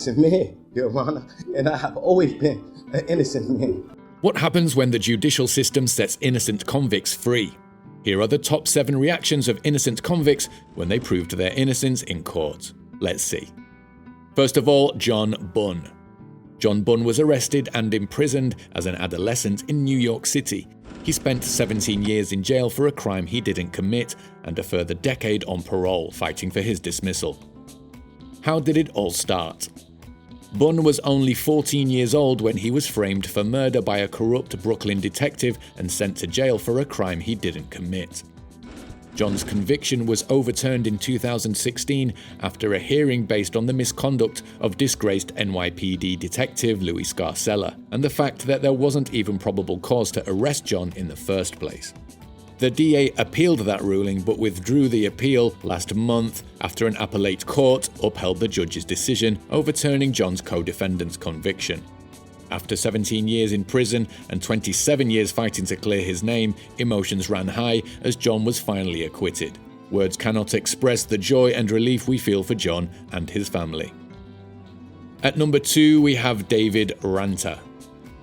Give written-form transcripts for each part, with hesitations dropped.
man, Your Honor, and I have always been an innocent man. What happens when the judicial system sets innocent convicts free? Here are the top 7 reactions of innocent convicts when they proved their innocence in court. Let's see. First of all, John Bunn. John Bunn was arrested and imprisoned as an adolescent in New York City. He spent 17 years in jail for a crime he didn't commit and a further decade on parole fighting for his dismissal. How did it all start? Bunn was only 14 years old when he was framed for murder by a corrupt Brooklyn detective and sent to jail for a crime he didn't commit. John's conviction was overturned in 2016 after a hearing based on the misconduct of disgraced NYPD detective Louis Scarcella and the fact that there wasn't even probable cause to arrest John in the first place. The DA appealed that ruling but withdrew the appeal last month after an appellate court upheld the judge's decision, overturning John's co-defendant's conviction. After 17 years in prison and 27 years fighting to clear his name, emotions ran high as John was finally acquitted. Words cannot express the joy and relief we feel for John and his family. At number 2, we have David Ranta.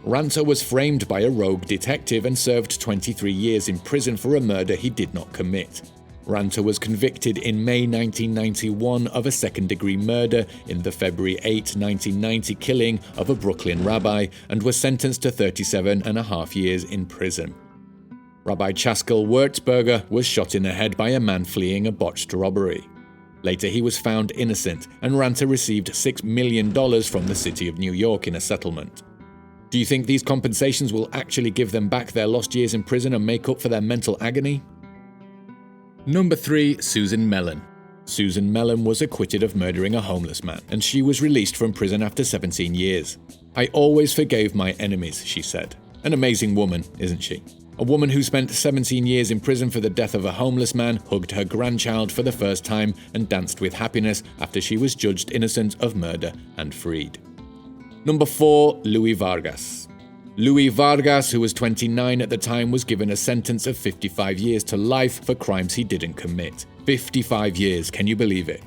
Ranta was framed by a rogue detective and served 23 years in prison for a murder he did not commit. Ranta was convicted in May 1991 of a second-degree murder in the February 8, 1990 killing of a Brooklyn rabbi and was sentenced to 37.5 years in prison. Rabbi Chaskel Wurzberger was shot in the head by a man fleeing a botched robbery. Later he was found innocent, and Ranta received $6 million from the city of New York in a settlement. Do you think these compensations will actually give them back their lost years in prison and make up for their mental agony? Number 3, Susan Mellen. Susan Mellen was acquitted of murdering a homeless man, and she was released from prison after 17 years. "I always forgave my enemies," she said. An amazing woman, isn't she? A woman who spent 17 years in prison for the death of a homeless man, hugged her grandchild for the first time, and danced with happiness after she was judged innocent of murder and freed. Number 4, Louis Vargas. Louis Vargas, who was 29 at the time, was given a sentence of 55 years to life for crimes he didn't commit. 55 years, can you believe it?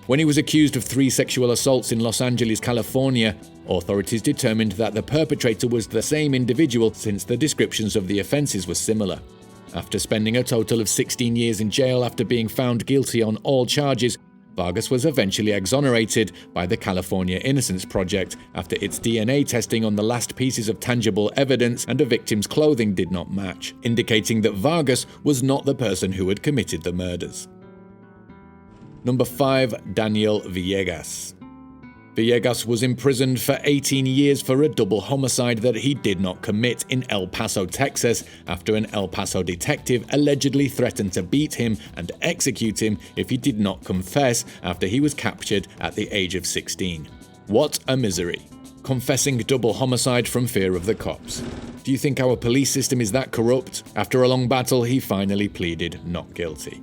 When he was accused of 3 sexual assaults in Los Angeles, California, authorities determined that the perpetrator was the same individual since the descriptions of the offenses were similar. After spending a total of 16 years in jail after being found guilty on all charges, Vargas was eventually exonerated by the California Innocence Project after its DNA testing on the last pieces of tangible evidence and a victim's clothing did not match, indicating that Vargas was not the person who had committed the murders. Number 5, Daniel Villegas. Villegas was imprisoned for 18 years for a double homicide that he did not commit in El Paso, Texas, after an El Paso detective allegedly threatened to beat him and execute him if he did not confess after he was captured at the age of 16. What a misery. Confessing double homicide from fear of the cops. Do you think our police system is that corrupt? After a long battle, he finally pleaded not guilty.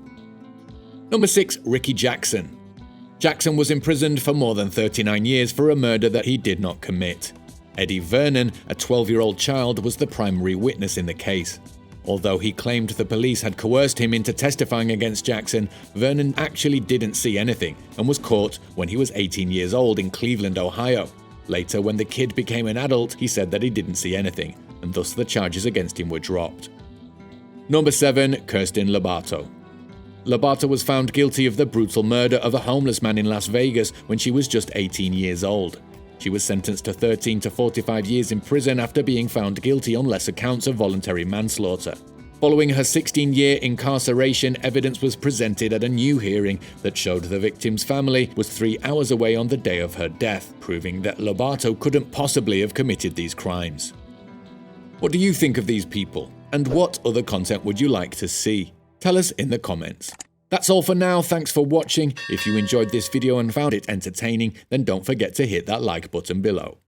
Number 6, Ricky Jackson. Jackson was imprisoned for more than 39 years for a murder that he did not commit. Eddie Vernon, a 12-year-old child, was the primary witness in the case. Although he claimed the police had coerced him into testifying against Jackson, Vernon actually didn't see anything and was caught when he was 18 years old in Cleveland, Ohio. Later, when the kid became an adult, he said that he didn't see anything, and thus the charges against him were dropped. Number 7, Kirstin Lobato. Lobato was found guilty of the brutal murder of a homeless man in Las Vegas when she was just 18 years old. She was sentenced to 13 to 45 years in prison after being found guilty on lesser counts of voluntary manslaughter. Following her 16-year incarceration, evidence was presented at a new hearing that showed the victim's family was 3 hours away on the day of her death, proving that Lobato couldn't possibly have committed these crimes. What do you think of these people? And what other content would you like to see? Tell us in the comments. That's all for now, thanks for watching. If you enjoyed this video and found it entertaining, then don't forget to hit that like button below.